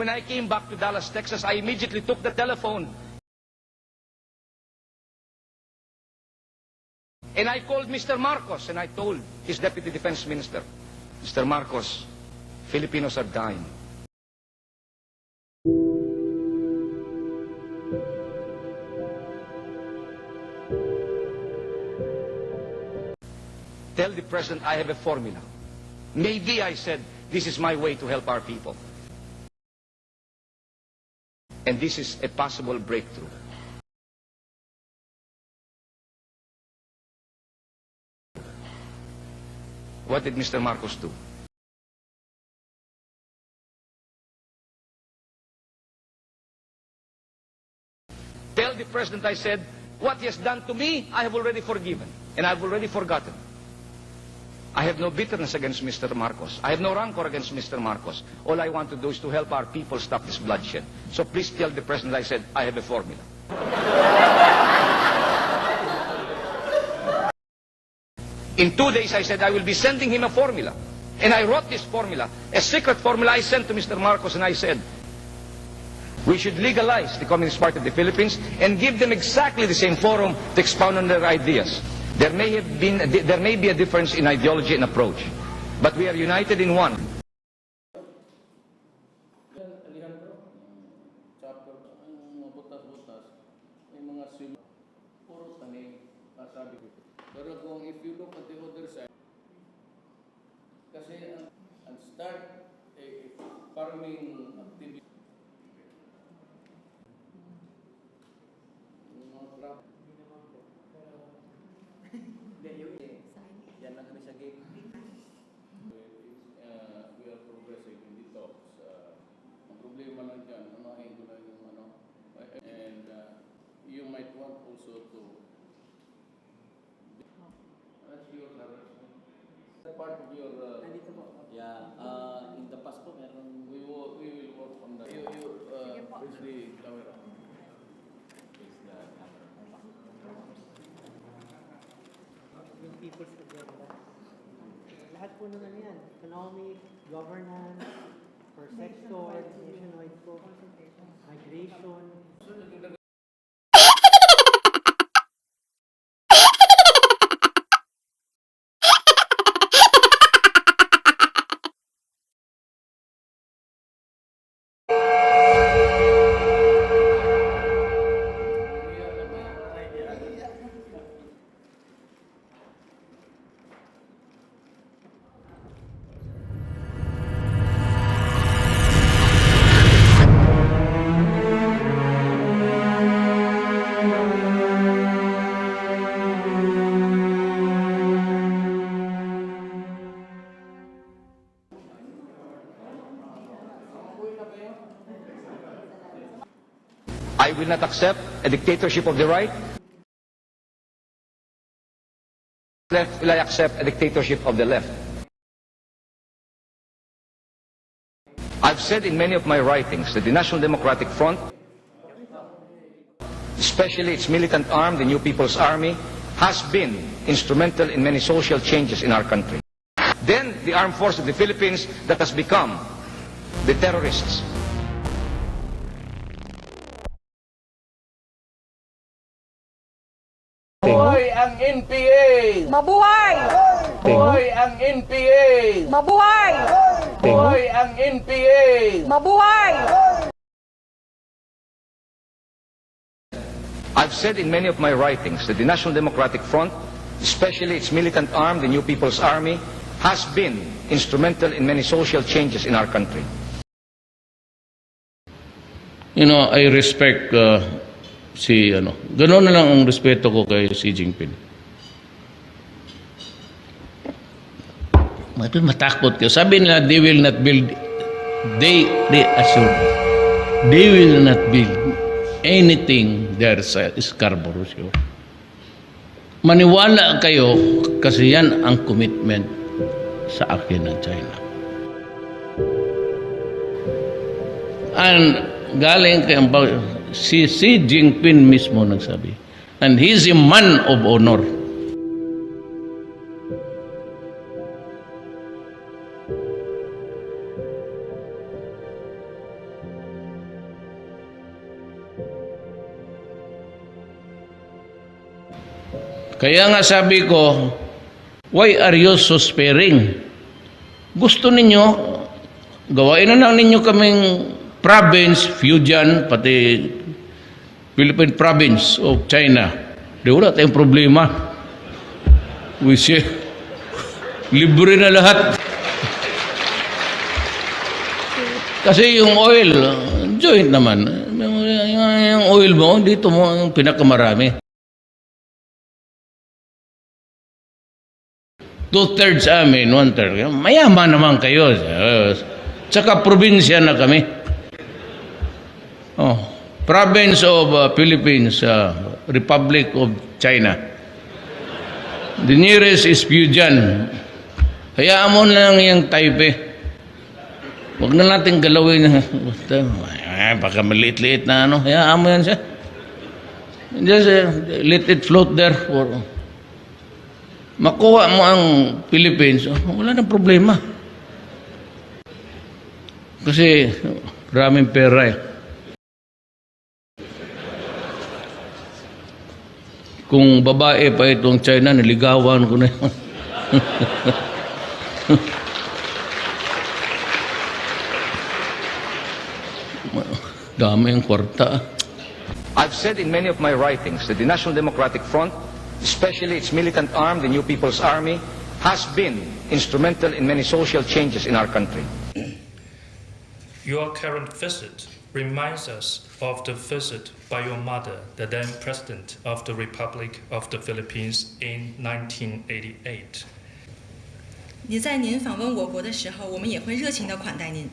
when I came back to Dallas, Texas, I immediately took the telephone and I called Mr. Marcos and I told his Deputy Defense Minister, Mr. Marcos, Filipinos are dying. Tell the President I have a formula. Maybe, I said, this is my way to help our people. And this is a possible breakthrough. What did Mr. Marcos do? Tell the President, I said, what he has done to me, I have already forgiven. And I've already forgotten. I have no bitterness against Mr. Marcos. I have no rancor against Mr. Marcos. All I want to do is to help our people stop this bloodshed. So please tell the President, I said, I have a formula. In 2 days, I said, I will be sending him a formula. And I wrote this formula, a secret formula I sent to Mr. Marcos, and I said, we should legalize the Communist Party of the Philippines and give them exactly the same forum to expound on their ideas. There may be a difference in ideology and approach, but we are united in one. Pero kung if you look at the other side, kasi and start a farming activity. Yan lang kami sa gate. We are progressing in the talks. Ang problema lang dyan, unahin ko lang yung ano. And you might want also to that's your part of your in the past po meron we will work on that. You please the camera. Yung people's together. Lahat po naman yan. Economic, governance, persexual, nationwide po, migration. I will not accept a dictatorship of the right. Left will I accept a dictatorship of the left. I've said in many of my writings that the National Democratic Front, especially its militant arm, the New People's Army, has been instrumental in many social changes in our country. Then the armed force of the Philippines that has become the terrorists. Mabuhay ang NPA! Mabuhay! Mabuhay ang NPA! Mabuhay! Mabuhay ang NPA! Mabuhay! I've said in many of my writings that the National Democratic Front, especially its militant arm, the New People's Army, has been instrumental in many social changes in our country. You know, I respect gano'n na lang ang respeto ko kay Xi Jinping. Matakot ka. Sabi nila, they will not build anything there sa Scarborough Show. Maniwala kayo kasi yan ang commitment sa akin ng China. And galing kay si Xi Jinping mismo nagsabi. And he's a man of honor. Kaya nga sabi ko, why are you so sparing? Gusto ninyo, gawain na lang ninyo kaming province, Fujian, pati Philippine province of China. Di wala tayong problema. We say, libre na lahat. Kasi yung oil, joint naman. Yung oil mo, dito mo ang pinakamarami. 2/3 amin, 1/3. Mayaman naman kayo. Tsaka probinsya na kami. Oh, province of Philippines, Republic of China. The nearest is Fujian. Hayaan mo na lang yung Taipei. Huwag na natin galawin. Baka maliit-liit na ano. Hayaan mo yan siya. Just let it float there for... Makuha mo ang Philippines, wala nang problema. Kasi maraming pera eh. Kung babae pa itong China, niligawan ko na yun. Dami ang kwarta. I've said in many of my writings that the National Democratic Front, especially its militant arm, the New People's Army, has been instrumental in many social changes in our country. Your current visit reminds us of the visit by your mother, the then President of the Republic of the Philippines in 1988. 你在您访问我国的时候，我们也会热情地款待您。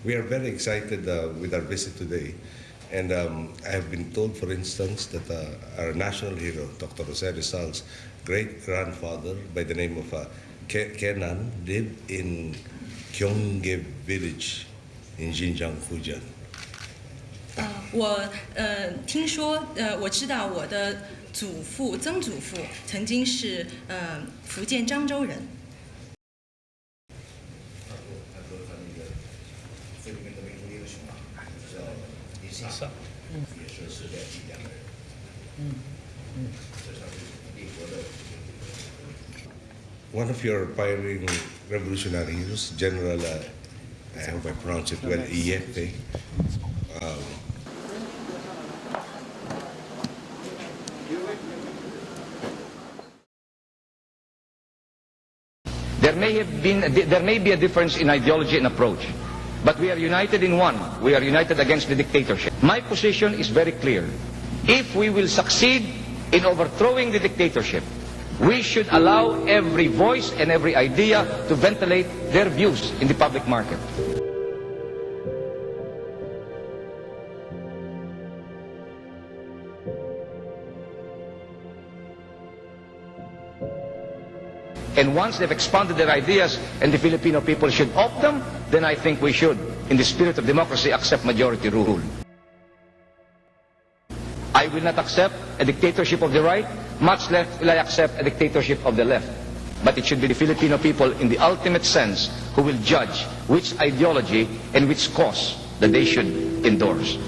We are very excited with our visit today. And I have been told, for instance, that our national hero, Dr. Rizal's great-grandfather by the name of Kenan lived in Gyeonggi village in Xinjiang, Fujian. 听说我知道我的祖父、曾祖父曾经是福建漳州人。 One of your pioneering revolutionary heroes, General, I hope I pronounce it well, Iyefe. There may be a difference in ideology and approach, but we are united in one. We are united against the dictatorship. My position is very clear. If we will succeed in overthrowing the dictatorship, we should allow every voice and every idea to ventilate their views in the public market. And once they've expounded their ideas and the Filipino people should opt them, then I think we should, in the spirit of democracy, accept majority rule. I will not accept a dictatorship of the right, much less will I accept a dictatorship of the left. But it should be the Filipino people in the ultimate sense who will judge which ideology and which cause that they should endorse.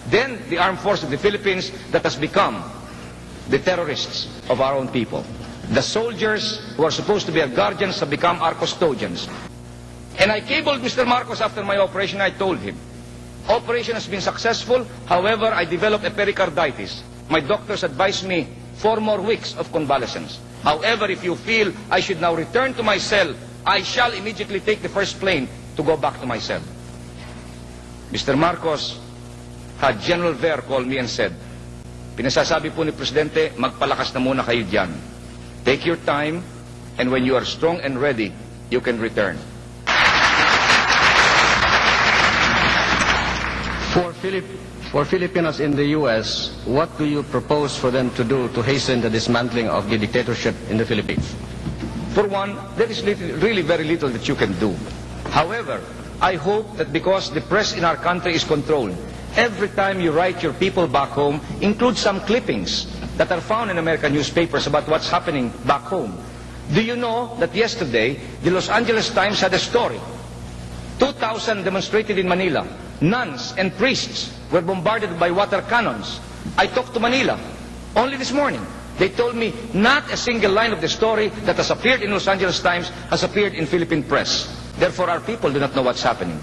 Then the armed force of the Philippines that has become the terrorists of our own people. The soldiers who are supposed to be our guardians have become our custodians. And I cabled Mr. Marcos after my operation. I told him, operation has been successful. However, I developed a pericarditis. My doctors advised me 4 more weeks of convalescence. However, if you feel I should now return to my cell, I shall immediately take the first plane to go back to my cell. Mr. Marcos had General Ver call me and said, pinasasabi po ni Presidente, magpalakas na muna kayo dyan. Take your time, and when you are strong and ready, you can return. For Filipinos in the U.S., what do you propose for them to do to hasten the dismantling of the dictatorship in the Philippines? For one, there is really very little that you can do. However, I hope that because the press in our country is controlled, every time you write your people back home, include some clippings that are found in American newspapers about what's happening back home. Do you know that yesterday, the Los Angeles Times had a story? 2,000 demonstrated in Manila. Nuns and priests were bombarded by water cannons. I talked to Manila only this morning. They told me not a single line of the story that has appeared in Los Angeles Times has appeared in Philippine press. Therefore, our people do not know what's happening.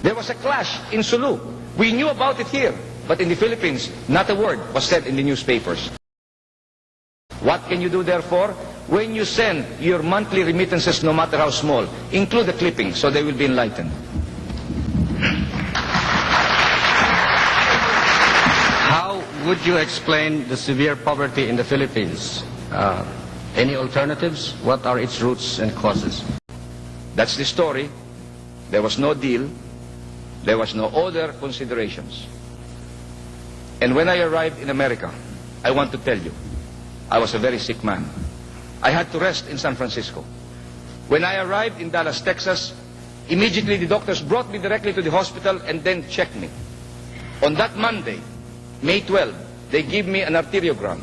There was a clash in Sulu. We knew about it here, but in the Philippines, not a word was said in the newspapers. What can you do, therefore? When you send your monthly remittances, no matter how small, include the clipping so they will be enlightened. How would you explain the severe poverty in the Philippines? Any alternatives? What are its roots and causes? That's the story. There was no deal. There was no other considerations. And when I arrived in America, I want to tell you, I was a very sick man. I had to rest in San Francisco. When I arrived in Dallas, Texas, immediately the doctors brought me directly to the hospital and then checked me. On that Monday, May 12, they gave me an arteriogram.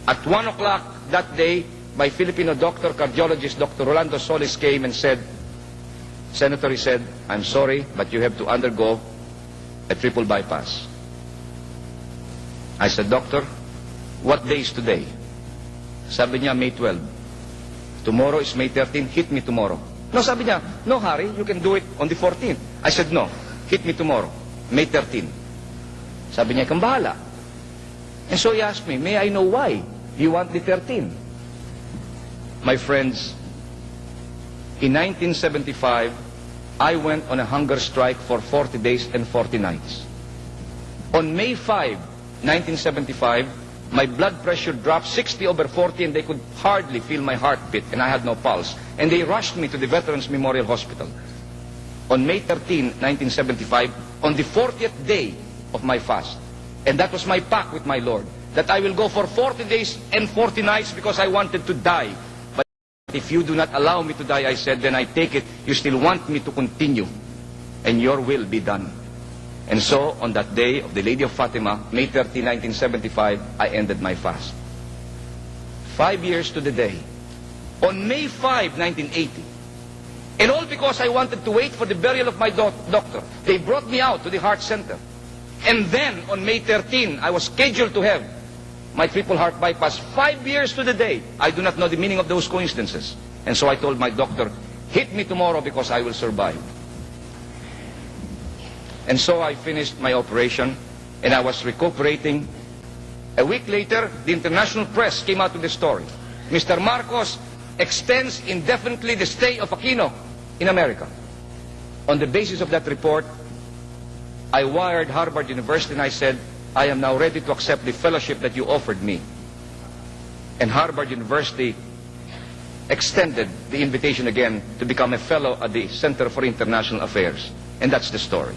At 1 o'clock that day, my Filipino doctor, cardiologist, Dr. Rolando Solis, came and said, Senator, he said, I'm sorry, but you have to undergo a triple bypass. I said, Doctor, what day is today? Sabi niya, May 12. Tomorrow is May 13, hit me tomorrow. No, sabi niya, no hurry, you can do it on the 14th. I said, no, hit me tomorrow, May 13. Sabi niya, kang bahala. And so he asked me, may I know why you want the 13? My friends, in 1975, I went on a hunger strike for 40 days and 40 nights. On May 5, 1975, my blood pressure dropped 60/40 and they could hardly feel my heartbeat and I had no pulse. And they rushed me to the Veterans Memorial Hospital. On May 13, 1975, on the 40th day of my fast, and that was my pact with my Lord, that I will go for 40 days and 40 nights because I wanted to die. But if you do not allow me to die, I said, then I take it, you still want me to continue, and your will be done. And so, on that day of the Lady of Fatima, May 30, 1975, I ended my fast. 5 years to the day. On May 5, 1980, and all because I wanted to wait for the burial of my doctor, they brought me out to the heart center. And then, on May 13, I was scheduled to have my triple heart bypass. 5 years to the day. I do not know the meaning of those coincidences. And so I told my doctor, hit me tomorrow because I will survive. And so I finished my operation, and I was recuperating. A week later, the international press came out with the story. Mr. Marcos extends indefinitely the stay of Aquino in America. On the basis of that report, I wired Harvard University and I said, I am now ready to accept the fellowship that you offered me. And Harvard University extended the invitation again to become a fellow at the Center for International Affairs. And that's the story.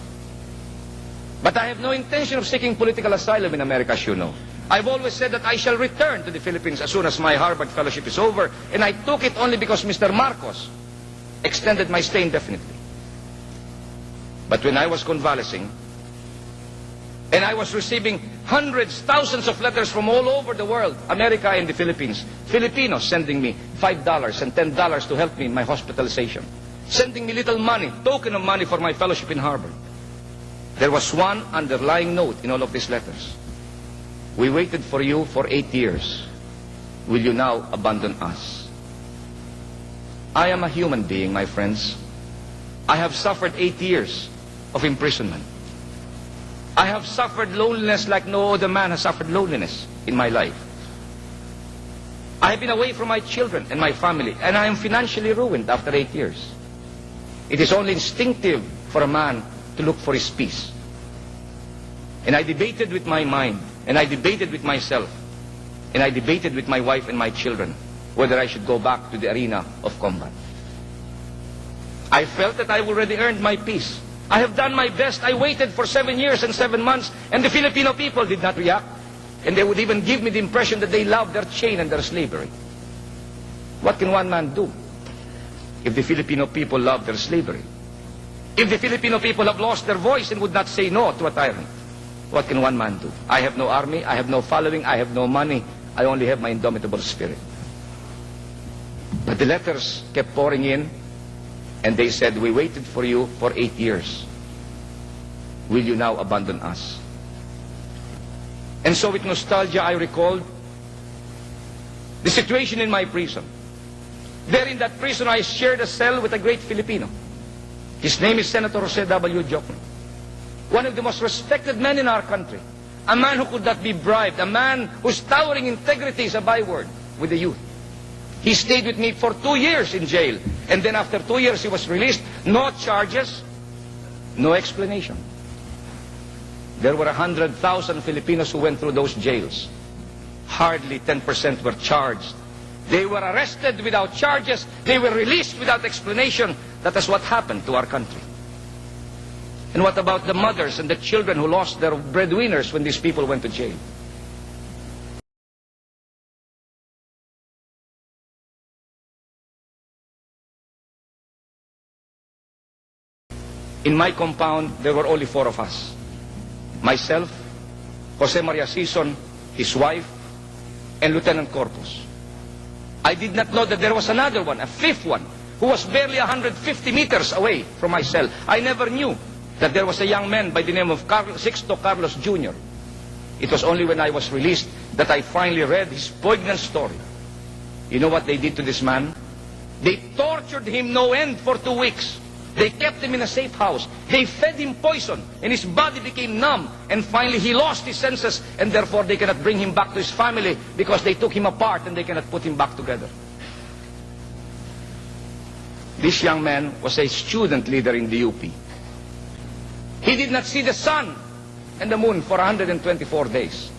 But I have no intention of seeking political asylum in America, as you know. I've always said that I shall return to the Philippines as soon as my Harvard fellowship is over, and I took it only because Mr. Marcos extended my stay indefinitely. But when I was convalescing, and I was receiving hundreds, thousands of letters from all over the world, America and the Philippines, Filipinos sending me $5 and $10 to help me in my hospitalization, sending me little money, token of money for my fellowship in Harvard. There was one underlying note in all of these letters. We waited for you for 8 years. Will you now abandon us? I am a human being, my friends. I have suffered 8 years of imprisonment. I have suffered loneliness like no other man has suffered loneliness in my life. I have been away from my children and my family, and I am financially ruined after 8 years. It is only instinctive for a man to look for his peace. And I debated with my mind, and I debated with myself, and I debated with my wife and my children whether I should go back to the arena of combat. I felt that I already earned my peace. I have done my best. I waited for 7 years and 7 months, and the Filipino people did not react. And they would even give me the impression that they loved their chain and their slavery. What can one man do if the Filipino people love their slavery? If the Filipino people have lost their voice and would not say no to a tyrant? What can one man do? I have no army, I have no following, I have no money, I only have my indomitable spirit. But the letters kept pouring in, and they said, we waited for you for 8 years. Will you now abandon us? And so with nostalgia, I recalled the situation in my prison. There in that prison, I shared a cell with a great Filipino. His name is Senator Jose W. Jokno, one of the most respected men in our country, a man who could not be bribed, a man whose towering integrity is a byword with the youth. He stayed with me for 2 years in jail, and then after 2 years he was released. No charges, no explanation. There were 100,000 Filipinos who went through those jails. Hardly 10% were charged. They were arrested without charges. They were released without explanation. That is what happened to our country. And what about the mothers and the children who lost their breadwinners when these people went to jail? In my compound, there were only 4 of us. Myself, Jose Maria Sison, his wife, and Lieutenant Corpus. I did not know that there was another one, a 5th one, who was barely 150 meters away from my cell. I never knew that there was a young man by the name of Sixto Carlos Jr. It was only when I was released that I finally read his poignant story. You know what they did to this man? They tortured him no end for 2 weeks. They kept him in a safe house. They fed him poison, and his body became numb. And finally, he lost his senses, and therefore they cannot bring him back to his family because they took him apart and they cannot put him back together. This young man was a student leader in the UP. He did not see the sun and the moon for 124 days.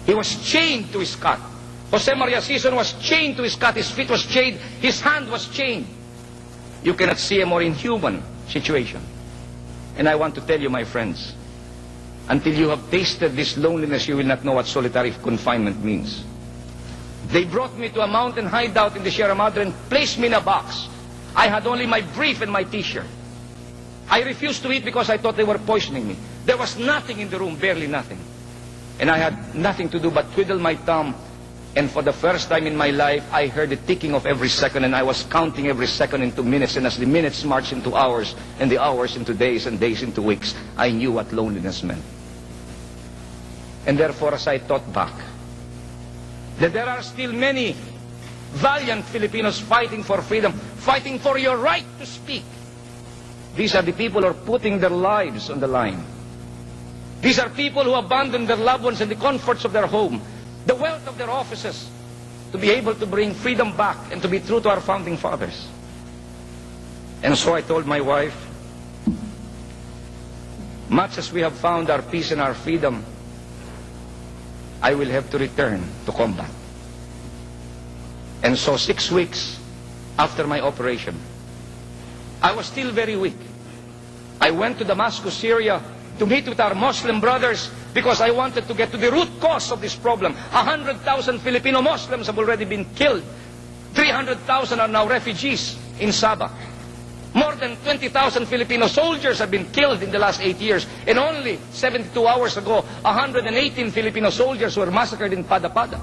He was chained to his cot. Jose Maria Sison was chained to his cot. His feet was chained. His hand was chained. You cannot see a more inhuman situation. And I want to tell you, my friends, until you have tasted this loneliness, you will not know what solitary confinement means. They brought me to a mountain hideout in the Sierra Madre and placed me in a box. I had only my brief and my t-shirt. I refused to eat because I thought they were poisoning me. There was nothing in the room, barely nothing. And I had nothing to do but twiddle my thumb. And for the first time in my life, I heard the ticking of every second, and I was counting every second into minutes. And as the minutes marched into hours, and the hours into days, and days into weeks, I knew what loneliness meant. And therefore, as I thought back, that there are still many valiant Filipinos fighting for freedom, fighting for your right to speak. These are the people who are putting their lives on the line. These are people who abandon their loved ones and the comforts of their home, the wealth of their offices, to be able to bring freedom back and to be true to our founding fathers. And so I told my wife, much as we have found our peace and our freedom, I will have to return to combat. And so 6 weeks after my operation, I was still very weak. I went to Damascus, Syria, to meet with our Muslim brothers because I wanted to get to the root cause of this problem. 100,000 Filipino Muslims have already been killed. 300,000 are now refugees in Sabah. More than 20,000 Filipino soldiers have been killed in the last 8 years. And only 72 hours ago, 118 Filipino soldiers were massacred in Pada-Pada.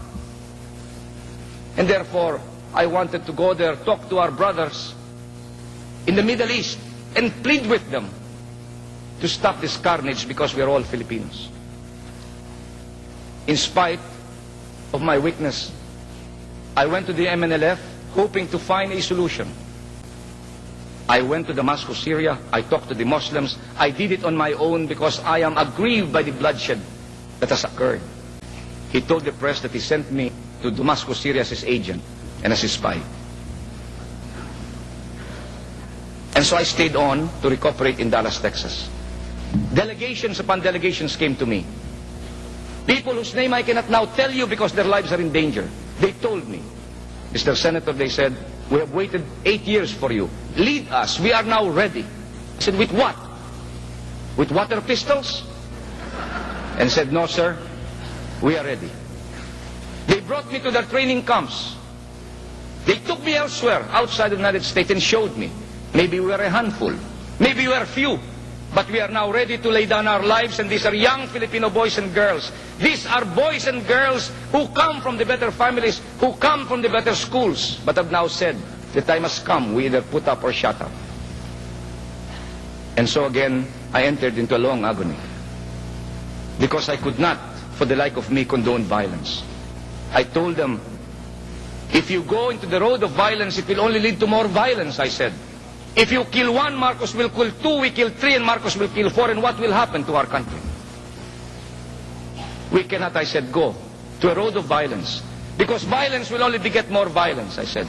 And therefore, I wanted to go there, talk to our brothers in the Middle East, and plead with them to stop this carnage because we are all Filipinos. In spite of my weakness, I went to the MNLF hoping to find a solution. I went to Damascus, Syria. I talked to the Muslims. I did it on my own because I am aggrieved by the bloodshed that has occurred. He told the press that he sent me to Damascus, Syria as his agent and as his spy. And so I stayed on to recuperate in Dallas, Texas. Delegations upon delegations came to me. People whose name I cannot now tell you because their lives are in danger. They told me, Mr. Senator, they said, we have waited 8 years for you. Lead us. We are now ready. I said, with what? With water pistols? And said, no, sir, we are ready. They brought me to their training camps. They took me elsewhere, outside the United States, and showed me. Maybe we were a handful. Maybe we were few. But we are now ready to lay down our lives, and these are young Filipino boys and girls. These are boys and girls who come from the better families, who come from the better schools, but have now said, the time has come, we either put up or shut up. And so again, I entered into a long agony. Because I could not, for the like of me, condone violence. I told them, if you go into the road of violence, it will only lead to more violence, I said. If you kill one, Marcos will kill two, we kill three, and Marcos will kill four, and what will happen to our country? We cannot, I said, go to a road of violence. Because violence will only beget more violence, I said.